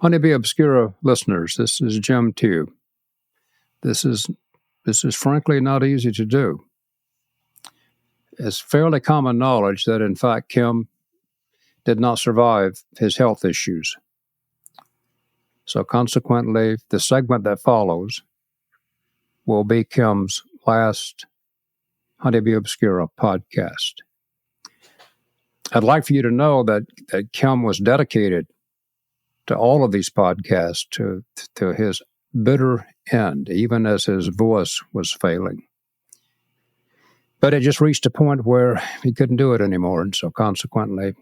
Honeybee Obscura listeners, this is Jim too. This is frankly not easy to do. It's fairly common knowledge that, in fact, Kim did not survive his health issues. So consequently, the segment that follows will be Kim's last Honeybee Obscura podcast. I'd like for you to know that Kim was dedicated to all of these podcasts to his bitter end, even as his voice was failing. But it just reached a point where he couldn't do it anymore, and so consequently,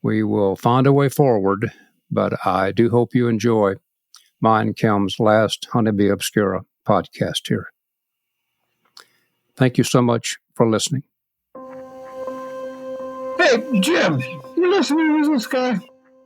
we will find a way forward, but I do hope you enjoy mine, Kim's last Honeybee Obscura podcast here. Thank you so much for listening. Hey, Jim, you listening to this guy?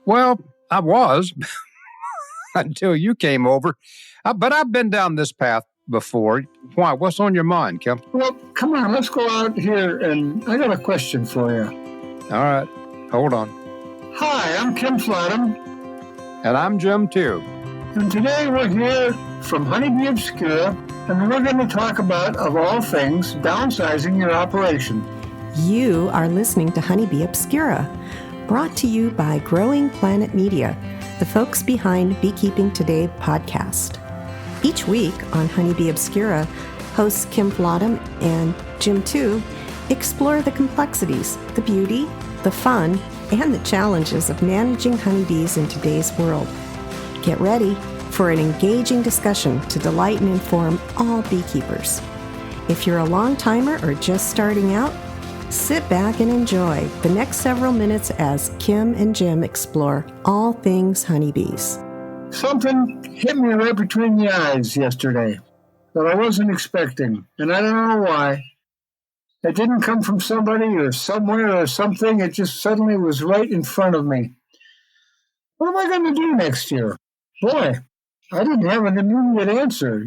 Well, I was until you came over. But I've been down this path before. Why? What's on your mind, Kim? Well, come on, let's go out here, and I got a question for you. All right. Hold on. Hi, I'm Kim Flatham. And I'm Jim, too. And today we're here from Honeybee Obscura, and we're going to talk about, of all things, downsizing your operation. You are listening to Honeybee Obscura, brought to you by Growing Planet Media, the folks behind Beekeeping Today podcast. Each week on Honeybee Obscura, hosts Kim Flatham and Jim too explore the complexities, the beauty, the fun, and the challenges of managing honeybees in today's world. Get ready for an engaging discussion to delight and inform all beekeepers. If you're a long-timer or just starting out, sit back and enjoy the next several minutes as Kim and Jim explore all things honeybees. Something hit me right between the eyes yesterday that I wasn't expecting, and I don't know why. It didn't come from somebody or somewhere or something. It just suddenly was right in front of me. What am I going to do next year? Boy, I didn't have an immediate answer.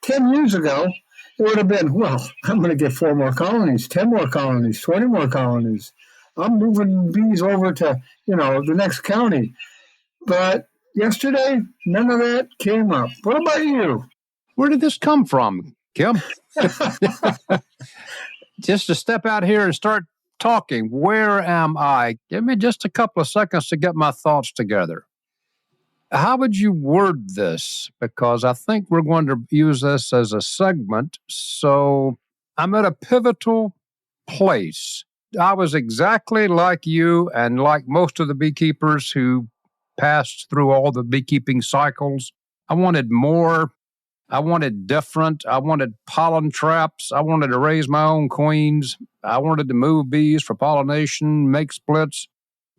10 years ago, it would have been, well, I'm going to get 4 more colonies, 10 more colonies, 20 more colonies. I'm moving bees over to, the next county. But yesterday, none of that came up. What about you? Where did this come from, Kim? Just to step out here and start talking. Where am I? Give me just a couple of seconds to get my thoughts together. How would you word this? Because I think we're going to use this as a segment. So I'm at a pivotal place. I was exactly like you and like most of the beekeepers who passed through all the beekeeping cycles. I wanted more. I wanted different. I wanted pollen traps. I wanted to raise my own queens. I wanted to move bees for pollination, make splits.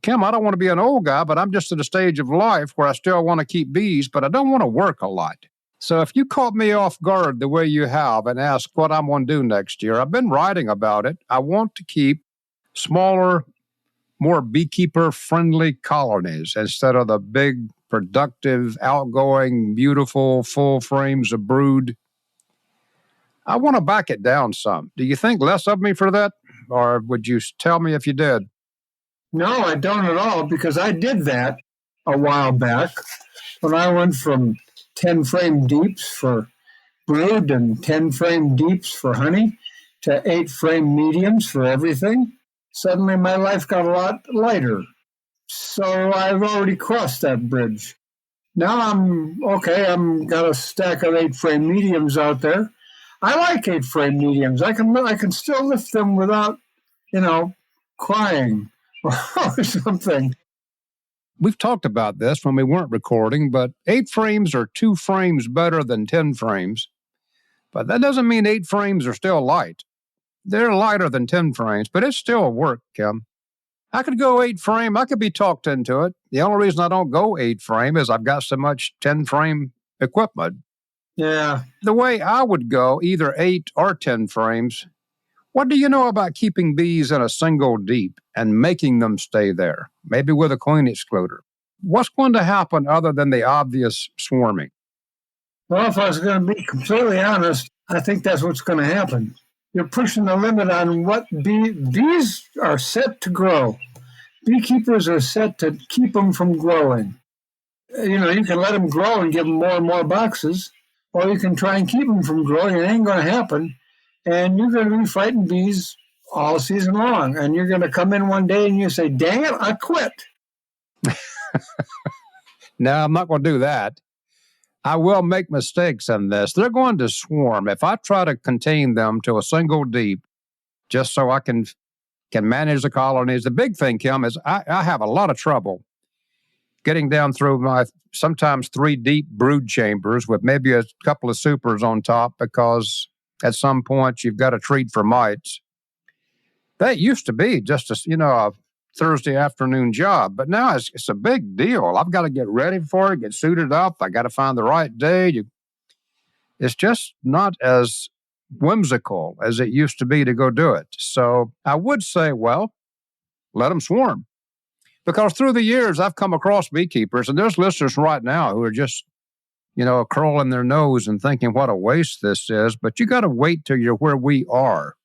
Kim, I don't want to be an old guy, but I'm just at a stage of life where I still want to keep bees, but I don't want to work a lot. So if you caught me off guard the way you have and asked what I'm going to do next year, I've been writing about it. I want to keep smaller, more beekeeper-friendly colonies instead of the big, productive, outgoing, beautiful, full frames of brood. I want to back it down some. Do you think less of me for that? Or would you tell me if you did? No, I don't at all, because I did that a while back when I went from 10 frame deeps for brood and 10 frame deeps for honey to 8 frame mediums for everything. Suddenly my life got a lot lighter. So I've already crossed that bridge. Now I'm got a stack of 8 frame mediums out there. I like 8 frame mediums. I can still lift them without, crying or something. We've talked about this when we weren't recording, but 8 frames are 2 frames better than 10 frames. But that doesn't mean 8 frames are still light. They're lighter than 10 frames, but it's still work, Kim. I could go 8 frame. I could be talked into it. The only reason I don't go 8 frame is I've got so much 10 frame equipment. Yeah. The way I would go, either 8 or 10 frames, what do you know about keeping bees in a single deep and making them stay there, maybe with a queen excluder? What's going to happen other than the obvious swarming? Well, if I was going to be completely honest, I think that's what's going to happen. You're pushing the limit on what bees are set to grow. Beekeepers are set to keep them from growing. You can let them grow and give them more and more boxes, or you can try and keep them from growing. It ain't going to happen. And you're going to be fighting bees all season long. And you're going to come in one day and you say, dang it, I quit. No, I'm not going to do that. I will make mistakes in this. They're going to swarm. If I try to contain them to a single deep, just so I can manage the colonies, the big thing, Kim, is I have a lot of trouble getting down through my sometimes 3 deep brood chambers with maybe a couple of supers on top, because at some point you've got to treat for mites. That used to be just a Thursday afternoon job, but now it's a big deal. I've got to get ready for it, get suited up. I got to find the right day. It's just not as whimsical as it used to be to go do it. So I would say, well, let them swarm. Because through the years, I've come across beekeepers, and there's listeners right now who are just, curling their nose and thinking what a waste this is. But you got to wait till you're where we are.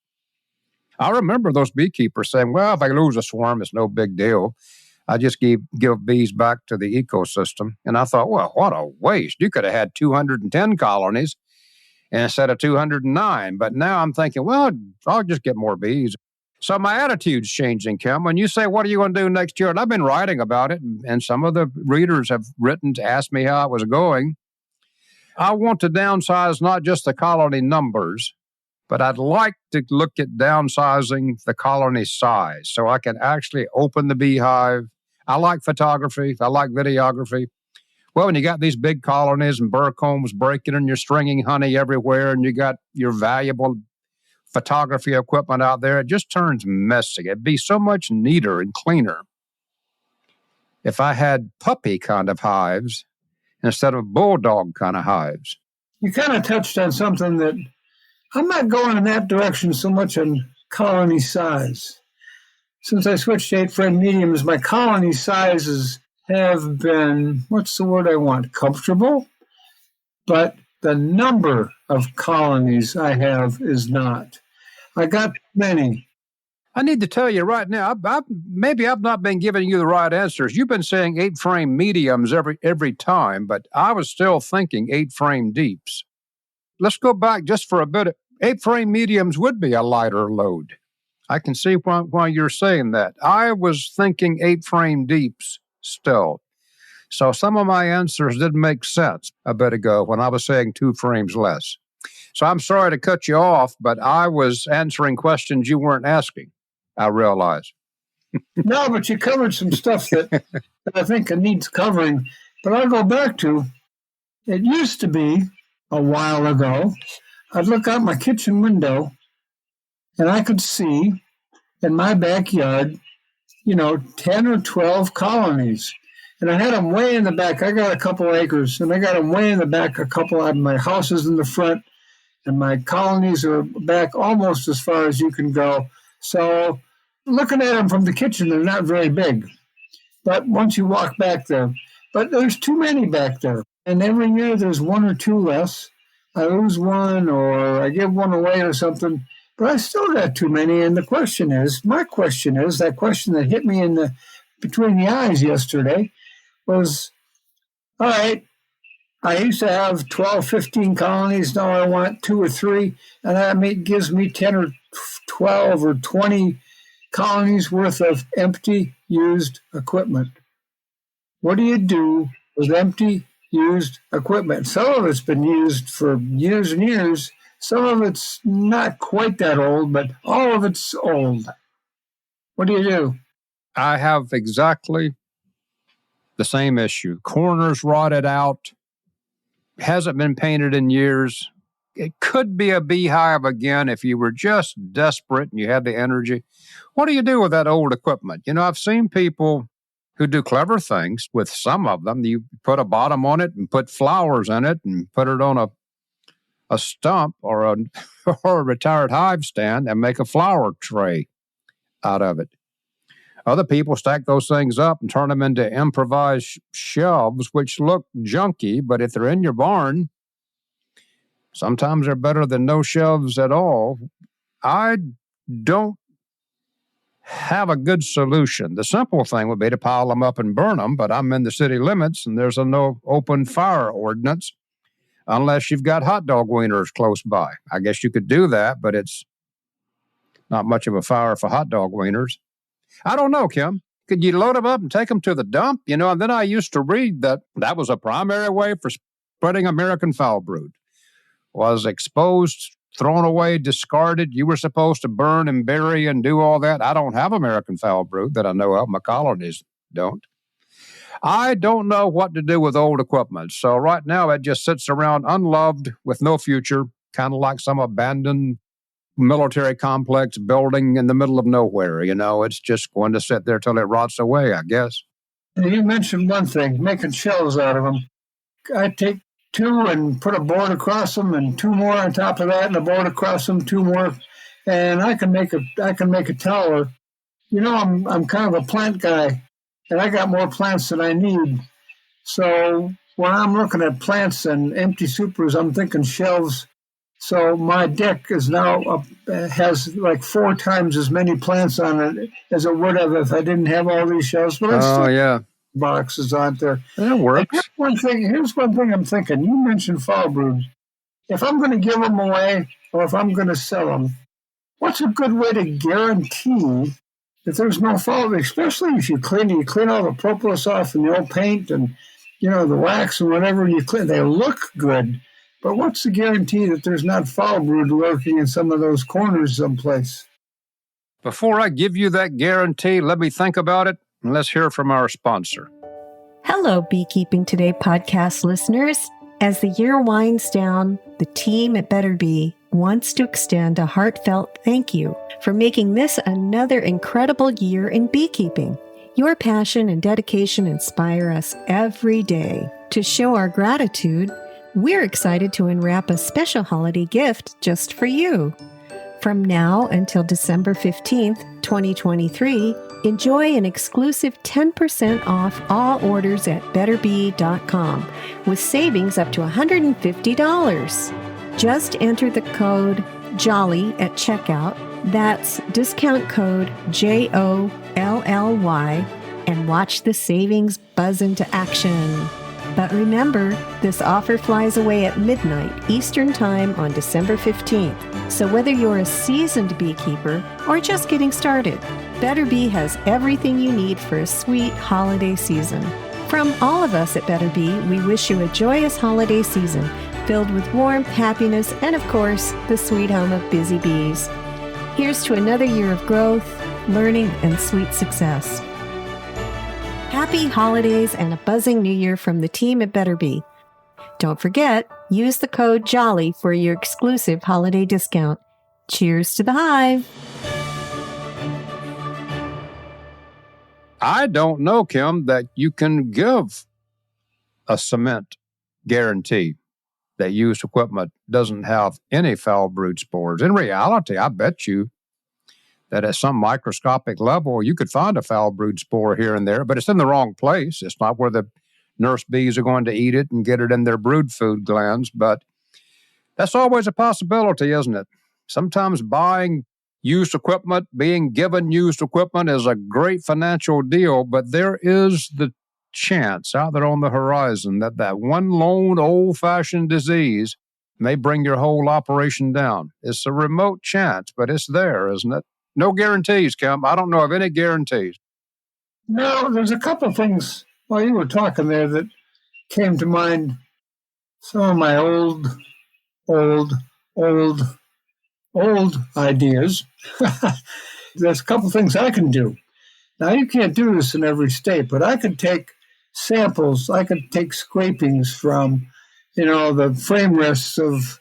I remember those beekeepers saying, well, if I lose a swarm, it's no big deal. I just give bees back to the ecosystem. And I thought, well, what a waste. You could have had 210 colonies instead of 209. But now I'm thinking, well, I'll just get more bees. So my attitude's changing, Kim. When you say, what are you going to do next year? And I've been writing about it, and some of the readers have written to ask me how it was going. I want to downsize not just the colony numbers, but I'd like to look at downsizing the colony size so I can actually open the beehive. I like photography. I like videography. Well, when you got these big colonies and burr combs breaking and you're stringing honey everywhere and you got your valuable photography equipment out there, it just turns messy. It'd be so much neater and cleaner if I had puppy kind of hives instead of bulldog kind of hives. You kind of touched on something that I'm not going in that direction so much on colony size. Since I switched to 8-frame mediums, my colony sizes have been, what's the word I want, comfortable? But the number of colonies I have is not. I got many. I need to tell you right now, maybe I've not been giving you the right answers. You've been saying 8-frame mediums every time, but I was still thinking 8-frame deeps. Let's go back just for a bit. 8-frame mediums would be a lighter load. I can see why you're saying that. I was thinking 8-frame deeps still. So some of my answers didn't make sense a bit ago when I was saying 2 frames less. So I'm sorry to cut you off, but I was answering questions you weren't asking, I realize. No, but you covered some stuff that I think needs covering. But I'll go back to, it used to be a while ago, I'd look out my kitchen window and I could see in my backyard, 10 or 12 colonies. And I had them way in the back. I got a couple acres, and I got them way in the back. A couple of my houses in the front, and my colonies are back almost as far as you can go. So looking at them from the kitchen, they're not very big. But once you walk back there, but there's too many back there. And every year there's 1 or 2 less. I lose one or I give one away or something. But I still got too many. And my question is, that question that hit me between the eyes yesterday was, all right, I used to have 12, 15 colonies. Now I want 2 or 3. And that gives me 10 or 12 or 20 colonies worth of empty, used equipment. What do you do with empty, used equipment? Some of it's been used for years and years. Some of it's not quite that old, but all of it's old. What do you do? I have exactly the same issue. Corners rotted out, hasn't been painted in years. It could be a beehive again if you were just desperate and you had the energy. What do you do with that old equipment? I've seen people who do clever things with some of them. You put a bottom on it and put flowers in it and put it on a stump or a retired hive stand and make a flower tray out of it. Other people stack those things up and turn them into improvised shelves, which look junky, but if they're in your barn, sometimes they're better than no shelves at all. I don't have a good solution. The simple thing would be to pile them up and burn them, but I'm in the city limits and there's a no open fire ordinance unless you've got hot dog wieners close by. I guess you could do that, but it's not much of a fire for hot dog wieners. I don't know, Kim. Could you load them up and take them to the dump? And then I used to read that was a primary way for spreading American foul brood. Was exposed, thrown away, discarded. You were supposed to burn and bury and do all that. I don't have American foul brood that I know of. My colonies don't. I don't know what to do with old equipment. So right now it just sits around unloved with no future, kind of like some abandoned military complex building in the middle of nowhere. It's just going to sit there till it rots away, I guess. You mentioned one thing, making shelves out of them. I take two and put a board across them, and two more on top of that, and a board across them, two more, and I can make a tower. I'm kind of a plant guy, and I got more plants than I need. So when I'm looking at plants and empty supers, I'm thinking shelves. So my deck is now has like 4 times as many plants on it as it would have if I didn't have all these shelves. But boxes on there. That works. Here's one thing I'm thinking. You mentioned fall brood. If I'm going to give them away or if I'm going to sell them, what's a good way to guarantee that there's no fall? Especially if you clean all the propolis off and the old paint and the wax and whatever you clean. They look good, but what's the guarantee that there's not fall brood lurking in some of those corners someplace? Before I give you that guarantee, let me think about it. And let's hear from our sponsor. Hello, Beekeeping Today podcast listeners. As the year winds down, the team at Better Bee wants to extend a heartfelt thank you for making this another incredible year in beekeeping. Your passion and dedication inspire us every day. To show our gratitude, we're excited to unwrap a special holiday gift just for you. From now until December 15th, 2023, enjoy an exclusive 10% off all orders at betterbee.com with savings up to $150. Just enter the code JOLLY at checkout. That's discount code JOLLY and watch the savings buzz into action. But remember, this offer flies away at midnight Eastern Time on December 15th. So whether you're a seasoned beekeeper or just getting started, Better Bee has everything you need for a sweet holiday season. From all of us at Better Bee, we wish you a joyous holiday season filled with warmth, happiness, and of course, the sweet hum of busy bees. Here's to another year of growth, learning, and sweet success. Happy holidays and a buzzing new year from the team at Better Bee. Don't forget, use the code JOLLY for your exclusive holiday discount. Cheers to the hive. I don't know, Kim, that you can give a cement guarantee that used equipment doesn't have any foul brood spores. In reality, I bet you that at some microscopic level, you could find a foul brood spore here and there, but it's in the wrong place. It's not where the nurse bees are going to eat it and get it in their brood food glands, but that's always a possibility, isn't it? Sometimes buying used equipment, being given used equipment is a great financial deal, but there is the chance out there on the horizon that that one lone old-fashioned disease may bring your whole operation down. It's a remote chance, but it's there, isn't it? No guarantees, Kim. I don't know of any guarantees. No, there's a couple of things while you were talking there that came to mind. Some of my old ideas. There's a couple of things I can do. Now, you can't do this in every state, but I could take samples. I could take scrapings from, the frame rests of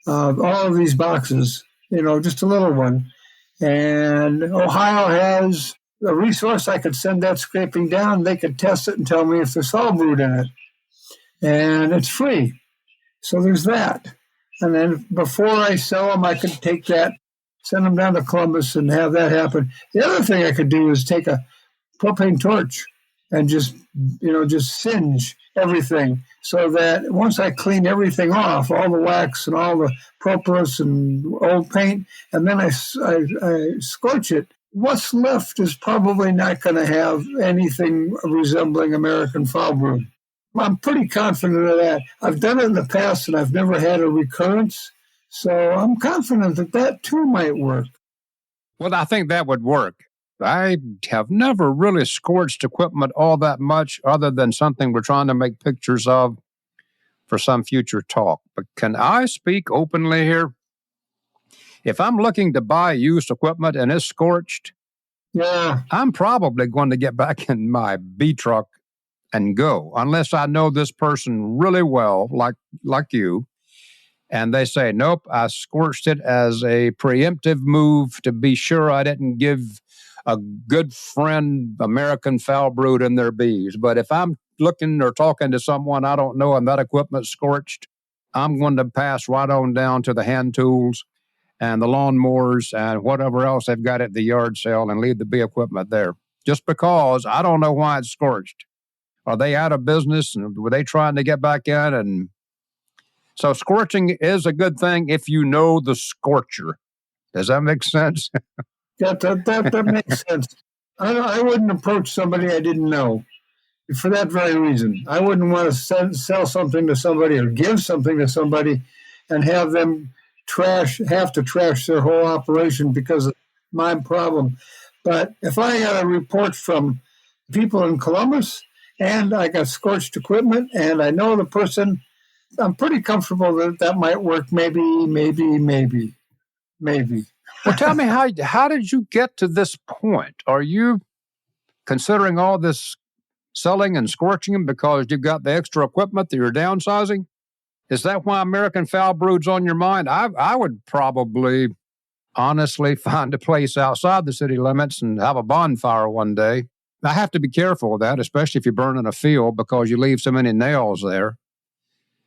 all of these boxes, just a little one. And Ohio has a resource. I could send that scraping down. They could test it and tell me if there's foul brood in it. And it's free. So there's that. And then before I sell them, I could take that, send them down to Columbus and have that happen. The other thing I could do is take a propane torch and just singe everything so that once I clean everything off, all the wax and all the propolis and old paint, and then I scorch it, what's left is probably not going to have anything resembling American foul brood. I'm pretty confident of that. I've done it in the past and I've never had a recurrence. So I'm confident that that too might work. Well, I think that would work. I have never really scorched equipment all that much other than something we're trying to make pictures of for some future talk. But can I speak openly here? If I'm looking to buy used equipment and it's scorched, yeah, I'm probably going to get back in my bee truck and go, unless I know this person really well, like you. And they say, nope, I scorched it as a preemptive move to be sure I didn't give a good friend American foul brood in their bees. But if I'm looking or talking to someone I don't know and that equipment's scorched, I'm going to pass right on down to the hand tools and the lawnmowers and whatever else they've got at the yard sale and leave the bee equipment there. Just because I don't know why it's scorched. Are they out of business and were they trying to get back in? And so scorching is a good thing if you know the scorcher. Does that make sense? That makes sense. I wouldn't approach somebody I didn't know for that very reason. I wouldn't want to sell something to somebody or give something to somebody and have them have to trash their whole operation because of my problem. But if I got a report from people in Columbus and I got scorched equipment and I know the person, I'm pretty comfortable that that might work. Maybe. Well, tell me, how did you get to this point? Are you considering all this selling and scorching them because you've got the extra equipment that you're downsizing? Is that why American foul brood's on your mind? I would probably honestly find a place outside the city limits and have a bonfire one day. I have to be careful of that, especially if you're burning a field because you leave so many nails there.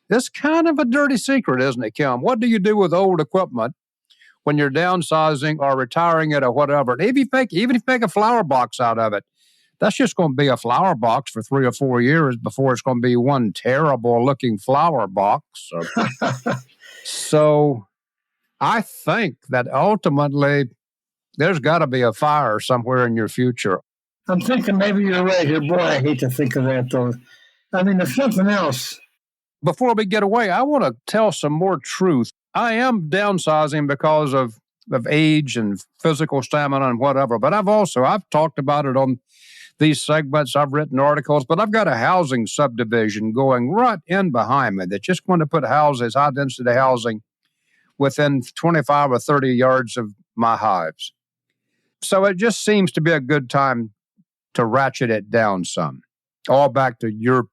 It's kind of a dirty secret, isn't it, Kim? What do you do with old equipment when you're downsizing or retiring it or whatever? Even if you make a flower box out of it, that's just going to be a flower box for 3 or 4 years before it's going to be one terrible looking flower box. So I think that ultimately there's got to be a fire somewhere in your future. I'm thinking maybe you're right here. Boy, I hate to think of that, though. I mean, if nothing else. Before we get away, I want to tell some more truth. I am downsizing because of age and physical stamina and whatever, but I've talked about it on these segments. I've written articles, but I've got a housing subdivision going right in behind me that's just going to put houses, high density housing, within 25 or 30 yards of my hives. So it just seems to be a good time to ratchet it down some. All back to your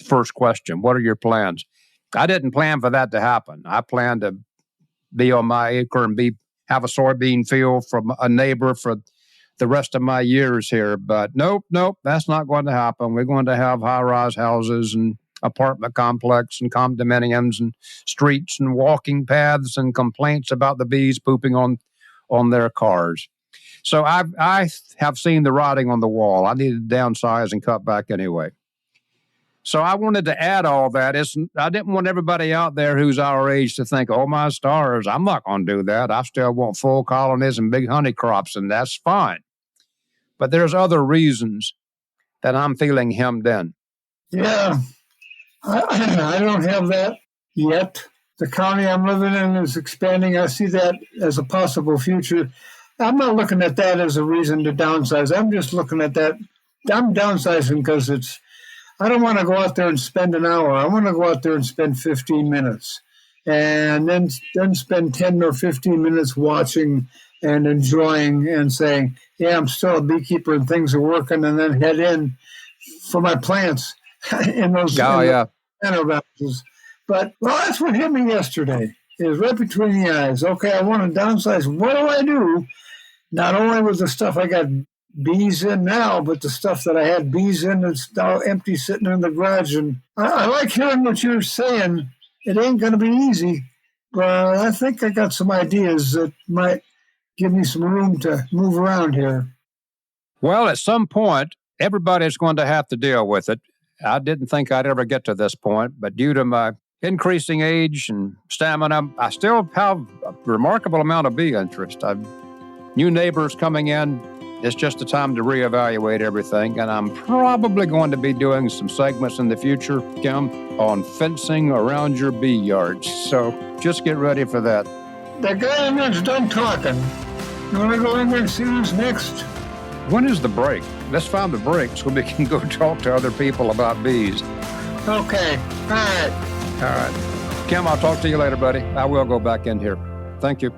first question. What are your plans? I didn't plan for that to happen. I planned to be on my acre and have a soybean field from a neighbor for the rest of my years here. But nope, that's not going to happen. We're going to have high-rise houses and apartment complex and condominiums and streets and walking paths and complaints about the bees pooping on their cars. So I have seen the writing on the wall. I needed to downsize and cut back anyway. So I wanted to add all that. I didn't want everybody out there who's our age to think, oh, my stars, I'm not going to do that. I still want full colonies and big honey crops, and that's fine. But there's other reasons that I'm feeling hemmed in. Yeah, I don't have that yet. The county I'm living in is expanding. I see that as a possible future. I'm not looking at that as a reason to downsize. I'm just looking at that. I'm downsizing because I don't want to go out there and spend an hour. I want to go out there and spend 15 minutes and then spend 10 or 15 minutes watching and enjoying and saying, yeah, I'm still a beekeeper and things are working, and then head in for my plants in those boxes. But, well, that's what hit me yesterday. It was right between the eyes. Okay, I want to downsize. What do I do? Not only with the stuff I got bees in now, but the stuff that I had bees in that's now empty sitting in the garage. And I like hearing what you're saying. It ain't going to be easy, but I think I got some ideas that might give me some room to move around here. Well, at some point, everybody's going to have to deal with it. I didn't think I'd ever get to this point, but due to my increasing age and stamina, I still have a remarkable amount of bee interest. new neighbors coming in. It's just a time to reevaluate everything. And I'm probably going to be doing some segments in the future, Kim, on fencing around your bee yards. So just get ready for that. That guy in there's done talking. You want to go in there and see who's next? When is the break? Let's find the break so we can go talk to other people about bees. Okay. All right. All right. Kim, I'll talk to you later, buddy. I will go back in here. Thank you.